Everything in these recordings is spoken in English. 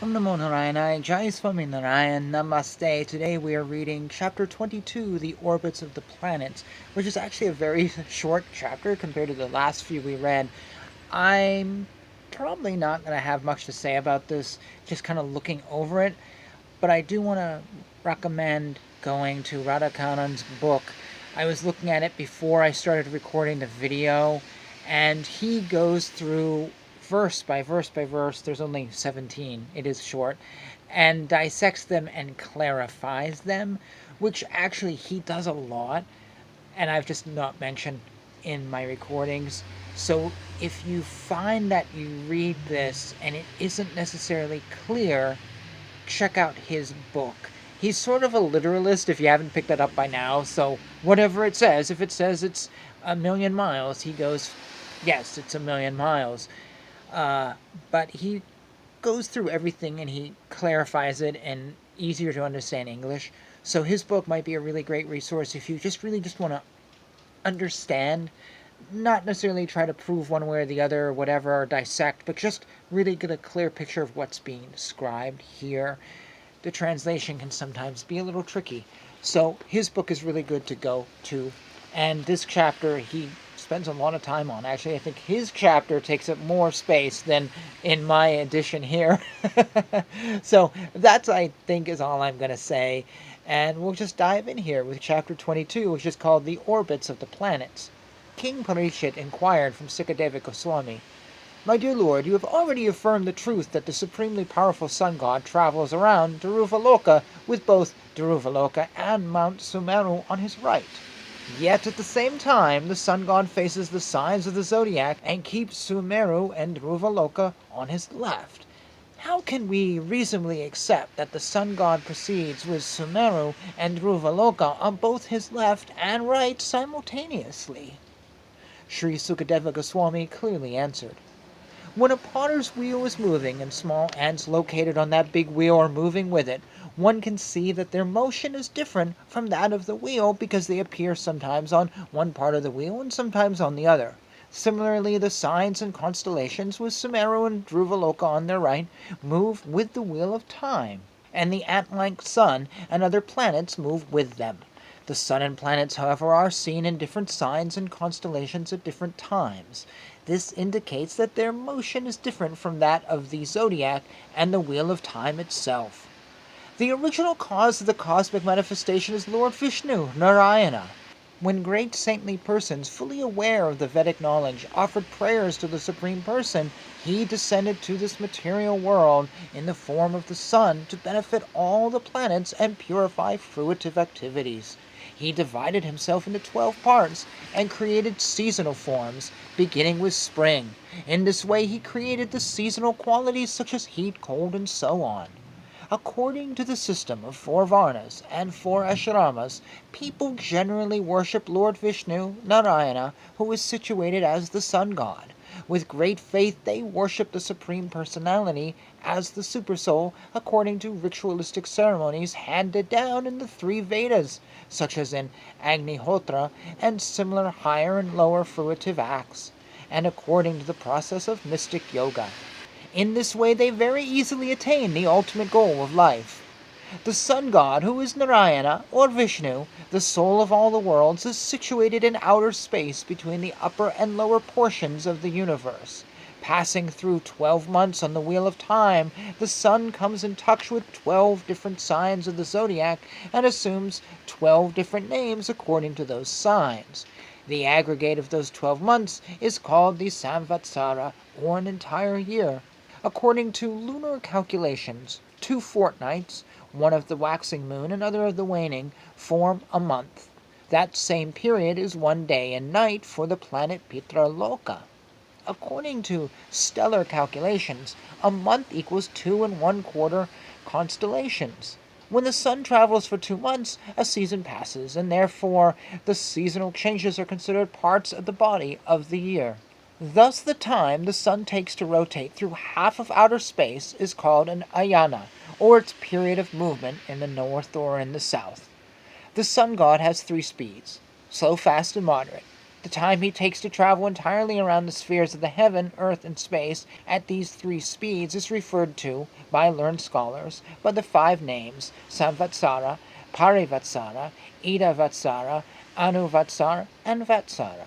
Om Namo Narayana, Jai Swami Narayan, Namaste. Today we are reading chapter 22, The Orbits of the Planets, which is actually a very short chapter compared to the last few we read. I'm probably not going to have much to say about this, just kind of looking over it, but I do want to recommend going to Radhakanand's book. I was looking at it before I started recording the video, and he goes through verse by verse by verse. There's only 17, it is short, and dissects them and clarifies them, which actually he does a lot, and I've just not mentioned in my recordings. So if you find that you read this and it isn't necessarily clear, check out his book. He's sort of a literalist, if you haven't picked that up by now, so whatever it says, if it says it's 1,000,000 miles, he goes, yes, it's 1,000,000 miles. But he goes through everything and he clarifies it in easier to understand English. So his book might be a really great resource if you really just want to understand, not necessarily try to prove one way or the other or whatever, or dissect, but just really get a clear picture of what's being described here. The translation can sometimes be a little tricky. So his book is really good to go to. And this chapter he spends a lot of time on. Actually, I think his chapter takes up more space than in my edition here. So that's, I think, is all I'm going to say. And we'll just dive in here with chapter 22, which is called The Orbits of the Planets. King Parikshit inquired from Sukadeva Goswami, "My dear Lord, you have already affirmed the truth that the supremely powerful sun god travels around Dhruva with both Dhruva and Mount Sumeru on his right. Yet at the same time, the sun god faces the signs of the zodiac and keeps Sumeru and Dhruva on his left. How can we reasonably accept that the sun god proceeds with Sumeru and Dhruva on both his left and right simultaneously?" Sri Sukadeva Goswami clearly answered, "When a potter's wheel is moving and small ants located on that big wheel are moving with it, one can see that their motion is different from that of the wheel because they appear sometimes on one part of the wheel and sometimes on the other. Similarly, the signs and constellations with Sumeru and Dhruva on their right move with the wheel of time, and the ant-like sun and other planets move with them. The sun and planets, however, are seen in different signs and constellations at different times. This indicates that their motion is different from that of the zodiac and the wheel of time itself. The original cause of the cosmic manifestation is Lord Vishnu, Narayana. When great saintly persons, fully aware of the Vedic knowledge, offered prayers to the Supreme Person, he descended to this material world in the form of the sun to benefit all the planets and purify fruitive activities. He divided himself into 12 parts and created seasonal forms, beginning with spring. In this way he created the seasonal qualities such as heat, cold, and so on. According to the system of 4 Varnas and 4 Ashramas, people generally worship Lord Vishnu, Narayana, who is situated as the sun god. With great faith they worship the Supreme Personality as the Supersoul according to ritualistic ceremonies handed down in the 3 Vedas, such as in Agnihotra and similar higher and lower fruitive acts, and according to the process of mystic yoga. In this way they very easily attain the ultimate goal of life. The sun god, who is Narayana, or Vishnu, the soul of all the worlds, is situated in outer space between the upper and lower portions of the universe. Passing through 12 months on the wheel of time, the sun comes in touch with 12 different signs of the zodiac and assumes 12 different names according to those signs. The aggregate of those 12 months is called the Samvatsara, or an entire year. According to lunar calculations, 2 fortnights, one of the waxing moon and other of the waning, form a month. That same period is 1 day and night for the planet Pitraloka. According to stellar calculations, a month equals 2 1/4 constellations. When the sun travels for 2 months, a season passes, and therefore the seasonal changes are considered parts of the body of the year. Thus the time the sun takes to rotate through half of outer space is called an ayana, or its period of movement in the north or in the south. The sun god has 3 speeds: slow, fast, and moderate. The time he takes to travel entirely around the spheres of the heaven, earth, and space at these three speeds is referred to, by learned scholars, by the 5 names Samvatsara, Parivatsara, Idavatsara, Anuvatsara, and Vatsara.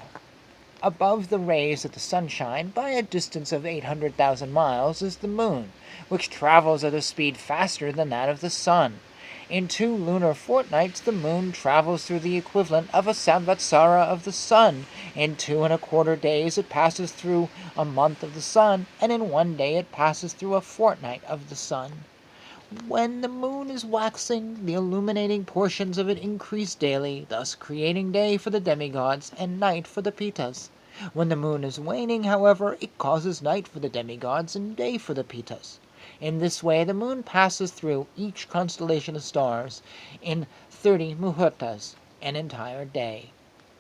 Above the rays of the sunshine, by a distance of 800,000 miles, is the moon, which travels at a speed faster than that of the sun. In 2 lunar fortnights, the moon travels through the equivalent of a samvatsara of the sun. In 2¼ days, it passes through a month of the sun, and in 1 day it passes through a fortnight of the sun. When the moon is waxing, the illuminating portions of it increase daily, thus creating day for the demigods and night for the Pitas. When the moon is waning, however, it causes night for the demigods and day for the Pitas. In this way, the moon passes through each constellation of stars in 30 muhurtas, an entire day.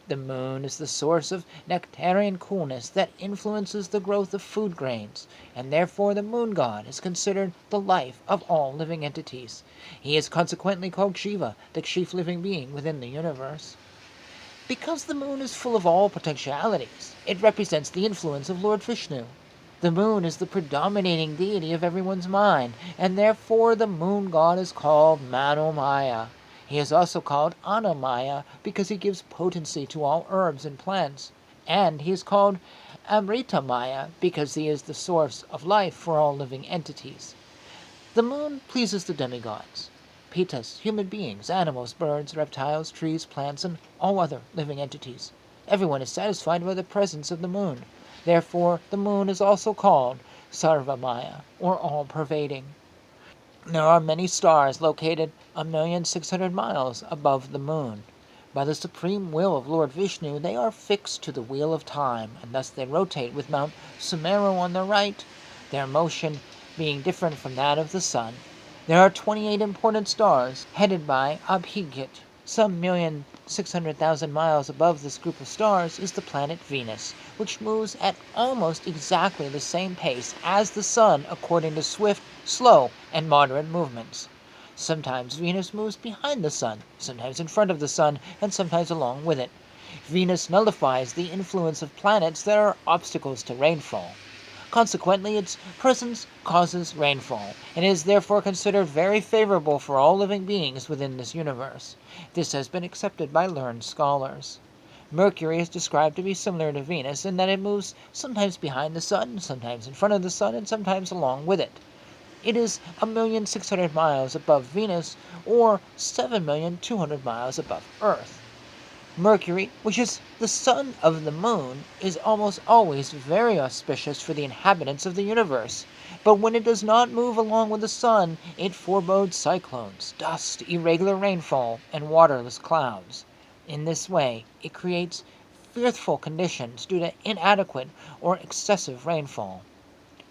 The moon is the source of nectarian coolness that influences the growth of food grains, and therefore the moon god is considered the life of all living entities. He is consequently called Shiva, the chief living being within the universe. Because the moon is full of all potentialities, it represents the influence of Lord Vishnu. The moon is the predominating deity of everyone's mind, and therefore the moon god is called Manomaya. He is also called Annamaya because he gives potency to all herbs and plants, and he is called Amritamaya because he is the source of life for all living entities. The moon pleases the demigods, Pitas, human beings, animals, birds, reptiles, trees, plants, and all other living entities. Everyone is satisfied by the presence of the moon. Therefore, the moon is also called Sarvamaya, or all-pervading. There are many stars located 1,600,000 miles above the moon. By the supreme will of Lord Vishnu, they are fixed to the wheel of time, and thus they rotate with Mount Sumeru on the right, their motion being different from that of the sun. There are 28 important stars, headed by Abhigit. Some 1,600,000 miles above this group of stars is the planet Venus, which moves at almost exactly the same pace as the sun according to swift, slow, and moderate movements. Sometimes Venus moves behind the sun, sometimes in front of the sun, and sometimes along with it. Venus nullifies the influence of planets that are obstacles to rainfall. Consequently, its presence causes rainfall, and is therefore considered very favorable for all living beings within this universe. This has been accepted by learned scholars. Mercury is described to be similar to Venus in that it moves sometimes behind the sun, sometimes in front of the sun, and sometimes along with it. It is 1,600,000 miles above Venus, or 7,200,000 miles above Earth. Mercury, which is the son of the moon, is almost always very auspicious for the inhabitants of the universe. But when it does not move along with the sun, it forebodes cyclones, dust, irregular rainfall, and waterless clouds. In this way, it creates fearful conditions due to inadequate or excessive rainfall.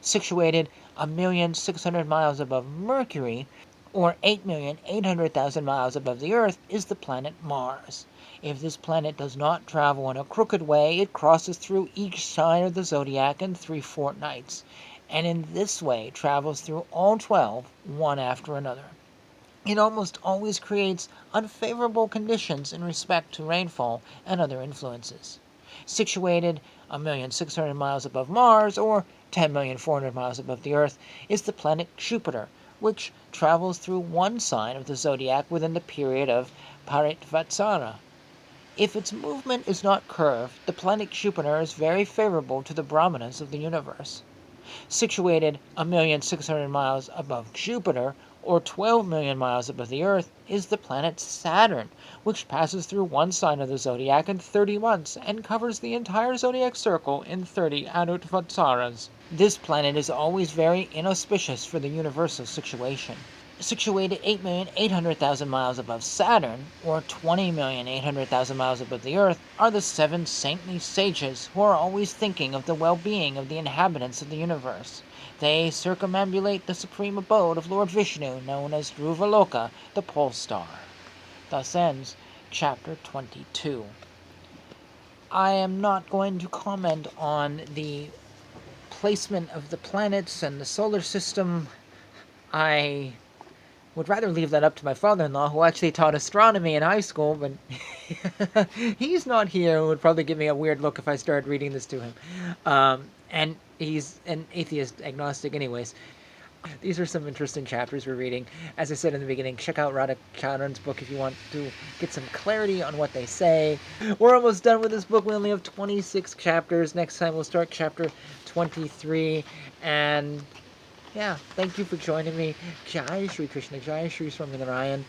Situated 1,600,000 miles above Mercury, or 8,800,000 miles above the Earth, is the planet Mars. If this planet does not travel in a crooked way, it crosses through each sign of the zodiac in 3 fortnights, and in this way travels through all 12, one after another. It almost always creates unfavorable conditions in respect to rainfall and other influences. Situated 1,600,000 miles above Mars, or 10,400,000 miles above the Earth, is the planet Jupiter, which travels through one sign of the zodiac within the period of Paritvatsara. If its movement is not curved, the planet Jupiter is very favorable to the brahmanas of the universe. Situated 1,600,000 miles above Jupiter, or 12,000,000 miles above the Earth, is the planet Saturn, which passes through one sign of the zodiac in 30 months and covers the entire zodiac circle in 30 Anutvatsaras. This planet is always very inauspicious for the universal situation. Situated 8,800,000 miles above Saturn, or 20,800,000 miles above the Earth, are the 7 saintly sages who are always thinking of the well-being of the inhabitants of the universe. They circumambulate the supreme abode of Lord Vishnu, known as Dhruvaloka, the pole star. Thus ends chapter 22. I am not going to comment on the placement of the planets and the solar system. I would rather leave that up to my father-in-law, who actually taught astronomy in high school, but He's not here. It would probably give me a weird look if I started reading this to him. And he's an atheist agnostic anyways. These are some interesting chapters we're reading. As I said in the beginning, check out Radha Charan's book if you want to get some clarity on what they say. We're almost done with this book. We only have 26 chapters. Next time we'll start chapter 23. And yeah, thank you for joining me. Jai Shri Krishna, Jai Shri Swami Narayan.